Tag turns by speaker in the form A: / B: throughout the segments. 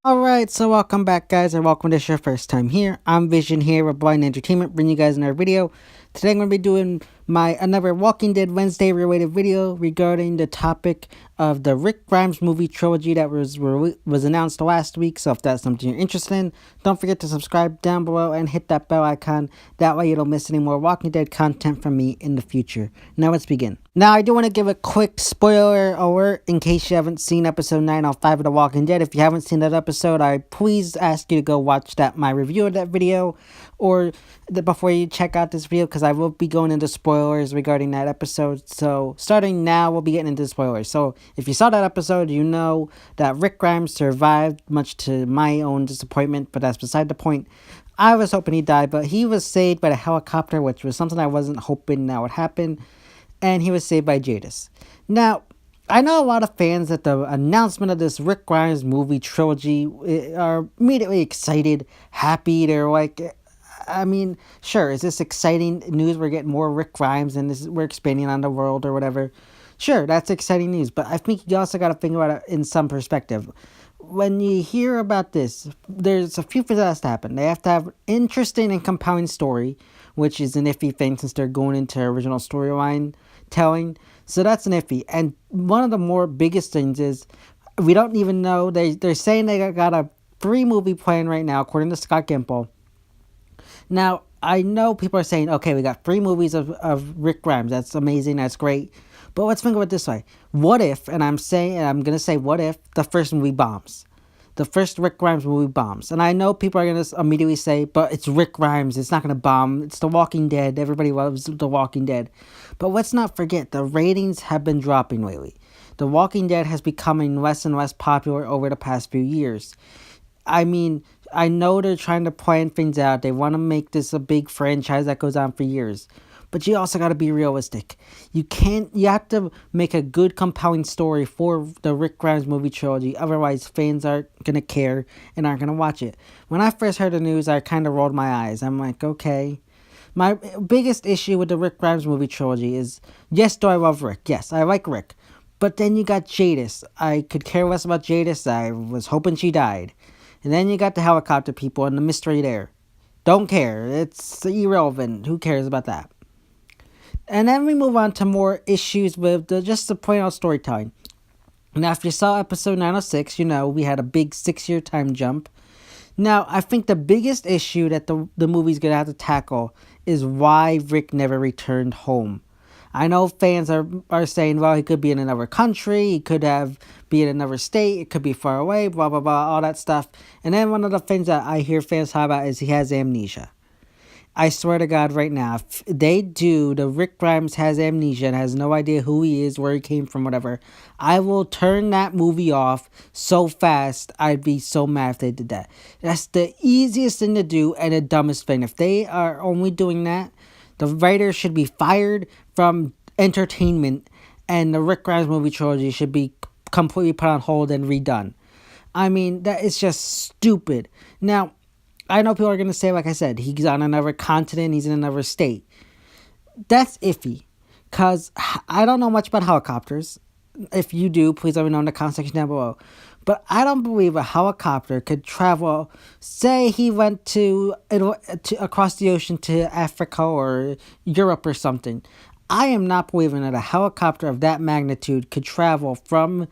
A: Alright, so welcome back guys, or welcome to your first time here. I'm Vision here with Blind Entertainment, bringing you guys another video. Today I'm going to be doing another Walking Dead Wednesday related video regarding the topic of the Rick Grimes movie trilogy that was announced last week. So if that's something you're interested in, don't forget to subscribe down below and hit that bell icon. That way you don't miss any more Walking Dead content from me in the future. Now let's begin. Now I do want to give a quick spoiler alert in case you haven't seen episode 905 of The Walking Dead. If you haven't seen that episode, I please ask you to go watch my review of that video or before you check out this video, because I will be going into spoilers regarding that episode. So starting now, we'll be getting into spoilers. So if you saw that episode, you know that Rick Grimes survived, much to my own disappointment, but that's beside the point. I was hoping he died, but he was saved by the helicopter, which was something I wasn't hoping that would happen, and he was saved by Jadis. Now, I know a lot of fans at the announcement of this Rick Grimes movie trilogy are immediately excited, happy. They're like, I mean, sure, is this exciting news? We're getting more Rick Grimes and we're expanding on the world or whatever. Sure, that's exciting news, but I think you also got to think about it in some perspective. When you hear about this, there's a few things that has to happen. They have to have interesting and compelling story, which is an iffy thing since they're going into original storyline telling. So that's an iffy. And one of the more biggest things is we don't even know. They're saying they got a 3-movie plan right now, according to Scott Gimple. Now, I know people are saying, okay, we got 3 movies of Rick Grimes. That's amazing. That's great. But let's think of it this way. What if, and I'm going to say what if, the first movie bombs? The first Rick Grimes movie bombs. And I know people are going to immediately say, but it's Rick Grimes. It's not going to bomb. It's The Walking Dead. Everybody loves The Walking Dead. But let's not forget, the ratings have been dropping lately. The Walking Dead has becoming less and less popular over the past few years. I mean, I know they're trying to plan things out. They want to make this a big franchise that goes on for years. But you also got to be realistic. You have to make a good, compelling story for the Rick Grimes movie trilogy. Otherwise, fans aren't going to care and aren't going to watch it. When I first heard the news, I kind of rolled my eyes. I'm like, okay. My biggest issue with the Rick Grimes movie trilogy is, yes, do I love Rick? Yes, I like Rick. But then you got Jadis. I could care less about Jadis. I was hoping she died. And then you got the helicopter people and the mystery there. Don't care. It's irrelevant. Who cares about that? And then we move on to more issues with just the plain old storytelling. Now, if you saw episode 906, you know we had a big 6-year time jump. Now, I think the biggest issue that the movie's going to have to tackle is why Rick never returned home. I know fans are saying, well, he could be in another country, he could be in another state, it could be far away, blah, blah, blah, all that stuff. And then one of the things that I hear fans talk about is he has amnesia. I swear to God right now, if they do, the Rick Grimes has amnesia and has no idea who he is, where he came from, whatever, I will turn that movie off so fast. I'd be so mad if they did that. That's the easiest thing to do and the dumbest thing. If they are only doing that, the writer should be fired from entertainment and the Rick Grimes movie trilogy should be completely put on hold and redone. I mean, that is just stupid. Now, I know people are going to say, like I said, he's on another continent, he's in another state. That's iffy, because I don't know much about helicopters. If you do, please let me know in the comment section down below. But I don't believe a helicopter could travel, say he went to across the ocean to Africa or Europe or something. I am not believing that a helicopter of that magnitude could travel from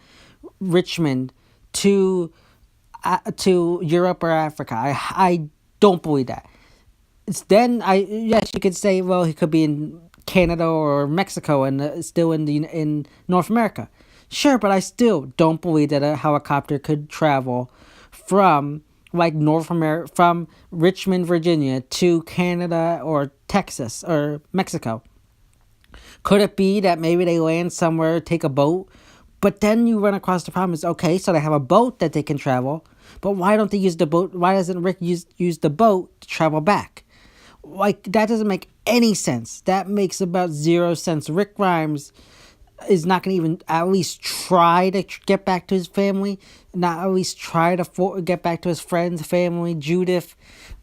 A: Richmond to Europe or Africa. I don't believe that. Yes, you could say, well, he could be in Canada or Mexico and still in North America. Sure, but I still don't believe that a helicopter could travel from North America, from Richmond, Virginia to Canada or Texas or Mexico. Could it be that maybe they land somewhere, take a boat? But then you run across the problem is, okay, so they have a boat that they can travel, but why don't they use the boat? Why doesn't Rick use the boat to travel back? That doesn't make any sense. That makes about 0 sense. Rick Grimes, is not going to even at least try to get back to his family, not at least try to get back to his friends, family, Judith.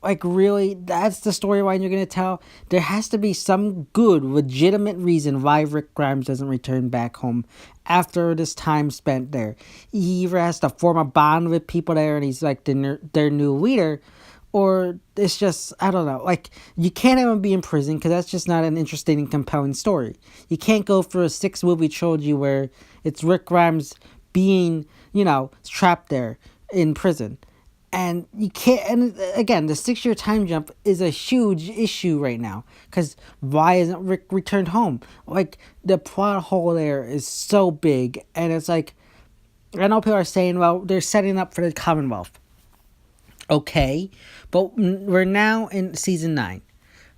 A: Like, really, that's the storyline you're going to tell? There has to be some good, legitimate reason why Rick Grimes doesn't return back home after this time spent there. He either has to form a bond with people there and he's like their new leader, or it's just, I don't know, like, you can't have him be in prison because that's just not an interesting and compelling story. You can't go for a 6-movie trilogy where it's Rick Grimes being, trapped there in prison. And you can't, and again, the 6-year time jump is a huge issue right now. Because why isn't Rick returned home? Like, the plot hole there is so big. And it's like, I know people are saying, well, they're setting up for the Commonwealth. Okay, but we're now in season 9.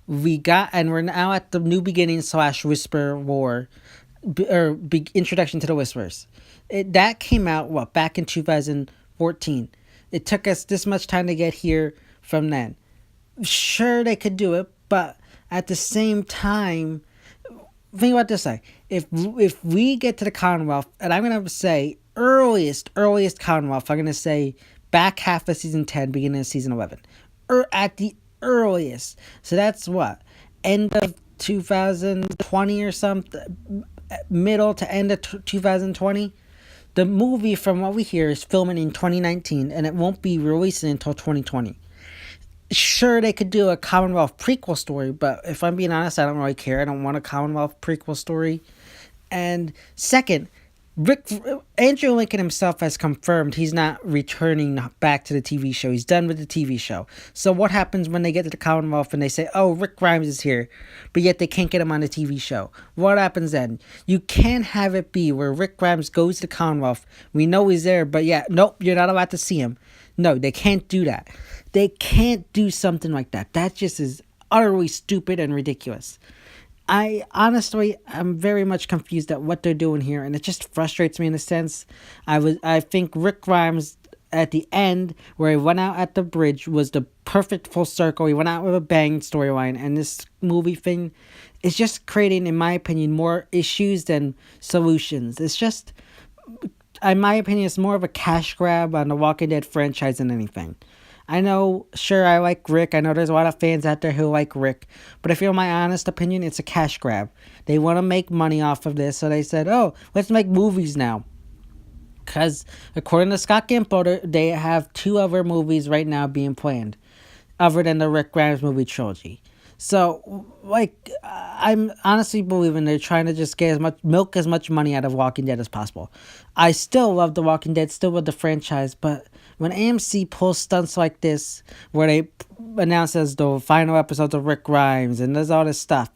A: We're now at the new beginning / Whisper War, or introduction to the Whispers. That came out, back in 2014. It took us this much time to get here from then. Sure, they could do it, but at the same time, think about this way. If we get to the Commonwealth, and I'm going to say earliest Commonwealth, I'm going to say back half of season 10, beginning of season 11. Or at the earliest. So that's what? End of 2020 or something? Middle to end of 2020? The movie, from what we hear, is filming in 2019, and it won't be releasing until 2020. Sure, they could do a Commonwealth prequel story, but if I'm being honest, I don't really care. I don't want a Commonwealth prequel story. And second, Andrew Lincoln himself has confirmed he's not returning back to the TV show. He's done with the TV show. So what happens when they get to the Commonwealth and they say, oh, Rick Grimes is here, but yet they can't get him on the TV show? What happens then? You can't have it be where Rick Grimes goes to the Commonwealth. We know he's there, but yeah, nope, you're not allowed to see him. No, they can't do that. They can't do something like that. That just is utterly stupid and ridiculous. I'm very much confused at what they're doing here, and it just frustrates me in a sense. I think Rick Grimes at the end, where he went out at the bridge, was the perfect full circle. He went out with a bang storyline, and this movie thing is just creating, in my opinion, more issues than solutions. It's just, in my opinion, it's more of a cash grab on the Walking Dead franchise than anything. I know, sure, I like Rick. I know there's a lot of fans out there who like Rick. But if you're my honest opinion, it's a cash grab. They want to make money off of this, so they said, oh, let's make movies now. Because according to Scott Gimple, they have 2 other movies right now being planned, other than the Rick Grimes movie trilogy. So, I'm honestly believing they're trying to just get milk as much money out of Walking Dead as possible. I still love The Walking Dead, still love the franchise, but when AMC pulls stunts like this, where they announce as the final episodes of Rick Grimes and there's all this stuff,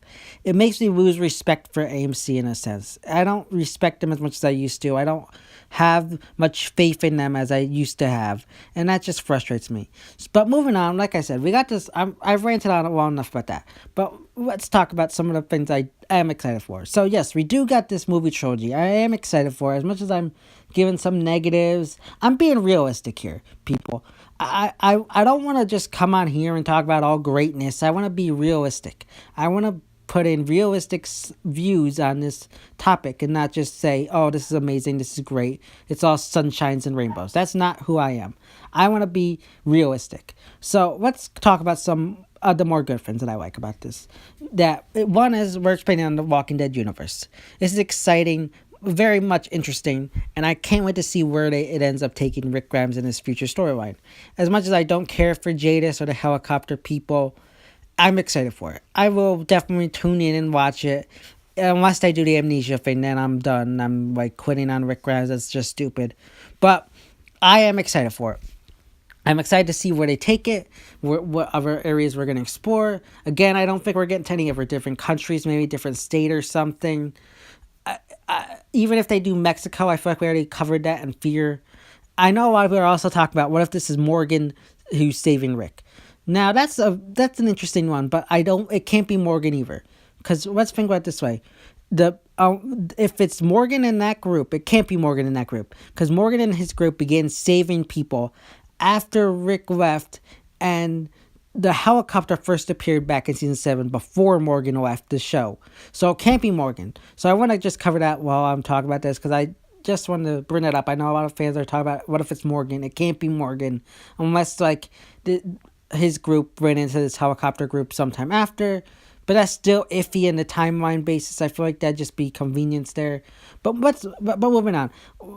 A: it makes me lose respect for AMC in a sense. I don't respect them as much as I used to. I don't have much faith in them as I used to have, and that just frustrates me. But moving on, like I said, we got this. I've ranted on it long enough about that, but let's talk about some of the things I am excited for. So yes, we do got this movie trilogy. I am excited for it. As much as I'm giving some negatives, I'm being realistic here, people. I don't want to just come on here and talk about all greatness. I want to be realistic. I want to put in realistic views on this topic and not just say, oh, this is amazing, this is great, it's all sunshines and rainbows. That's not who I am. I want to be realistic. So let's talk about some of the more good things that I like about this. One is we're expanding on the Walking Dead universe. This is exciting, very much interesting, and I can't wait to see where it ends up taking Rick Grimes in his future storyline. As much as I don't care for Jadis or the helicopter people, I'm excited for it. I will definitely tune in and watch it. Unless they do the amnesia thing, then I'm done. I'm quitting on Rick Grimes. That's just stupid. But I am excited for it. I'm excited to see where they take it, what other areas we're going to explore. Again, I don't think we're getting to any other different countries, maybe different state or something. Even if they do Mexico, I feel like we already covered that in Fear. I know a lot of people are also talking about what if this is Morgan who's saving Rick. Now, that's an interesting one, but it can't be Morgan either. Because let's think about it this way. If it's Morgan in that group, it can't be Morgan in that group. Because Morgan and his group began saving people after Rick left, and the helicopter first appeared back in season 7 before Morgan left the show. So it can't be Morgan. So I want to just cover that while I'm talking about this because I just want to bring it up. I know a lot of fans are talking about what if it's Morgan. It can't be Morgan unless like his group ran into this helicopter group sometime after. But that's still iffy in the timeline basis. I feel like that'd just be convenience there. But moving on.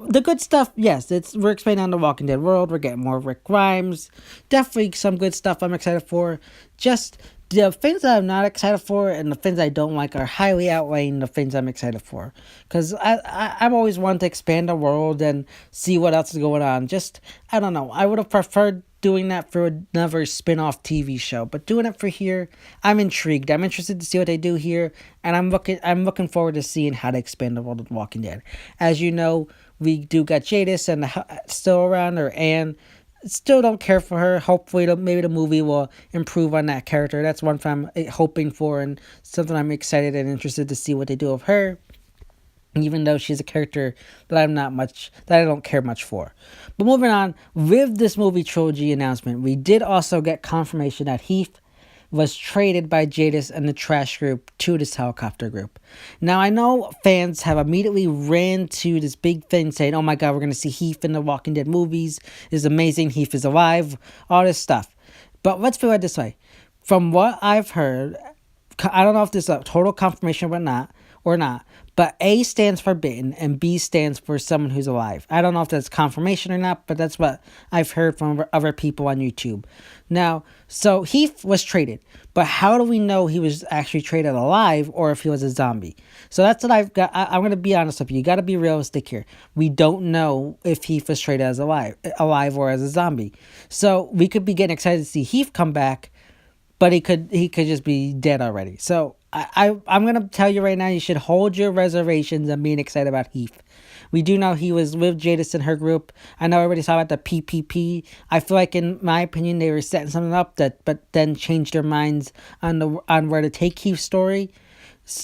A: The good stuff, yes, we're expanding on the Walking Dead world. We're getting more Rick Grimes. Definitely some good stuff I'm excited for. Just the things that I'm not excited for and the things I don't like are highly outweighing the things I'm excited for. Because I'm always wanting to expand the world and see what else is going on. Just, I don't know. I would have preferred doing that for another spin-off TV show, but doing it for here, I'm intrigued. I'm interested to see what they do here, and I'm looking forward to seeing how they expand the world of Walking Dead. As you know, we do got Jadis and still around, or Anne. Still don't care for her. Hopefully, maybe the movie will improve on that character. That's one thing I'm hoping for, and something I'm excited and interested to see what they do with her. Even though she's a character that I don't care much for. But moving on, with this movie trilogy announcement, we did also get confirmation that Heath was traded by Jadis and the Trash Group to this helicopter group. Now, I know fans have immediately ran to this big thing saying, oh my god, we're going to see Heath in the Walking Dead movies. It's amazing, Heath is alive, all this stuff. But let's put it this way. From what I've heard, I don't know if this is a total confirmation or not, but A stands for bitten and B stands for someone who's alive. I don't know if that's confirmation or not, but that's what I've heard from other people on YouTube. Now, so Heath was traded, but how do we know he was actually traded alive or if he was a zombie? So that's what I've got. I'm going to be honest with you. You got to be realistic here. We don't know if Heath was traded as alive or as a zombie. So we could be getting excited to see Heath come back, but he could just be dead already. So I'm going to tell you right now, you should hold your reservations on being excited about Heath. We do know he was with Jadis and her group. I know everybody's talking about the PPP. I feel like, in my opinion, they were setting something up but then changed their minds on where to take Heath's story.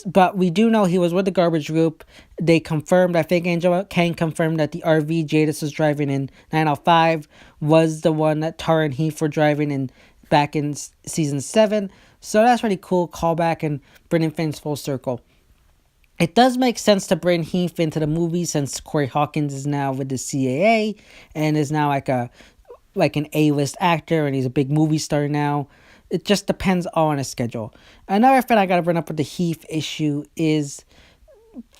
A: But we do know he was with the garbage group. They confirmed, I think Angela Kang confirmed that the RV Jadis was driving in 905 was the one that Tara and Heath were driving in back in season 7. So that's pretty cool callback and bringing things full circle. It does make sense to bring Heath into the movie since Corey Hawkins is now with the CAA and is now like an A-list actor and he's a big movie star now. It just depends on his schedule. Another thing I gotta bring up with the Heath issue is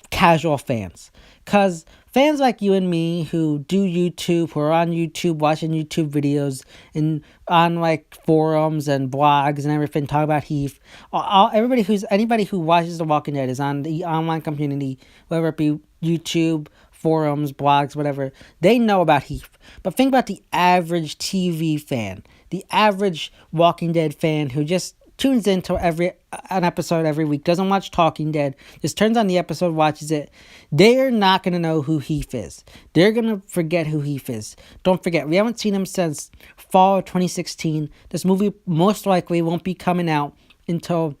A: casual fans. Because fans like you and me who do YouTube, who are on YouTube, watching YouTube videos, and on like forums and blogs and everything, talk about Heath. Anybody who watches The Walking Dead is on the online community, whether it be YouTube, forums, blogs, whatever. They know about Heath. But think about the average TV fan, the average Walking Dead fan who just tunes into an episode every week, doesn't watch Talking Dead, just turns on the episode, watches it. They're not going to know who Heath is. They're going to forget who Heath is. Don't forget, we haven't seen him since fall of 2016. This movie most likely won't be coming out until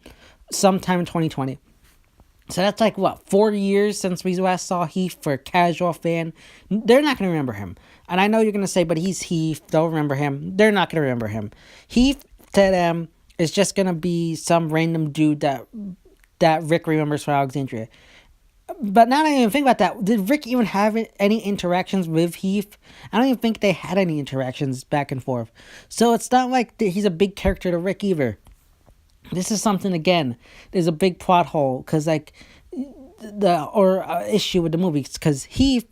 A: sometime in 2020. So that's like, 4 years since we last saw Heath for a casual fan. They're not going to remember him. And I know you're going to say, but he's Heath, don't remember him. They're not going to remember him. Heath, to them, is just going to be some random dude that Rick remembers from Alexandria. But now that I even think about that, did Rick even have any interactions with Heath? I don't even think they had any interactions back and forth. So it's not like he's a big character to Rick either. This is something, again, there's a big plot hole, because issue with the movie, because Heath,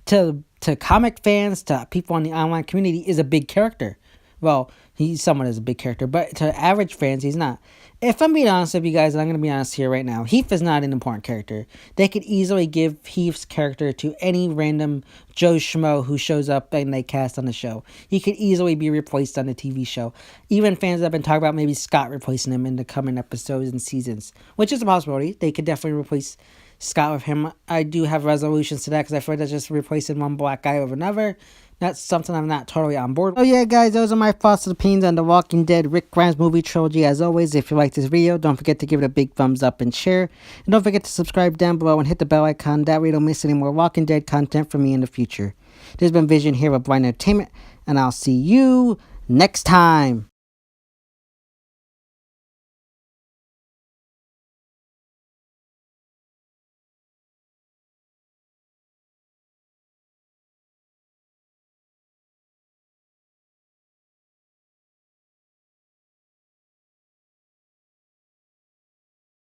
A: to comic fans, to people in the online community, is a big character. Well, he's somewhat as a big character, but to average fans, he's not. If I'm being honest with you guys, and I'm going to be honest here right now, Heath is not an important character. They could easily give Heath's character to any random Joe Schmo who shows up and they cast on the show. He could easily be replaced on the TV show. Even fans have been talking about maybe Scott replacing him in the coming episodes and seasons, which is a possibility. They could definitely replace Scott with him. I do have resolutions to that because I feel like that's just replacing one black guy with another. That's something I'm not totally on board with. Oh yeah, guys, those are my thoughts and opinions on the Walking Dead Rick Grimes movie trilogy. As always, if you like this video, don't forget to give it a big thumbs up and share. And don't forget to subscribe down below and hit the bell icon. That way you don't miss any more Walking Dead content from me in the future. This has been Vision here with Blind Entertainment, and I'll see you next time.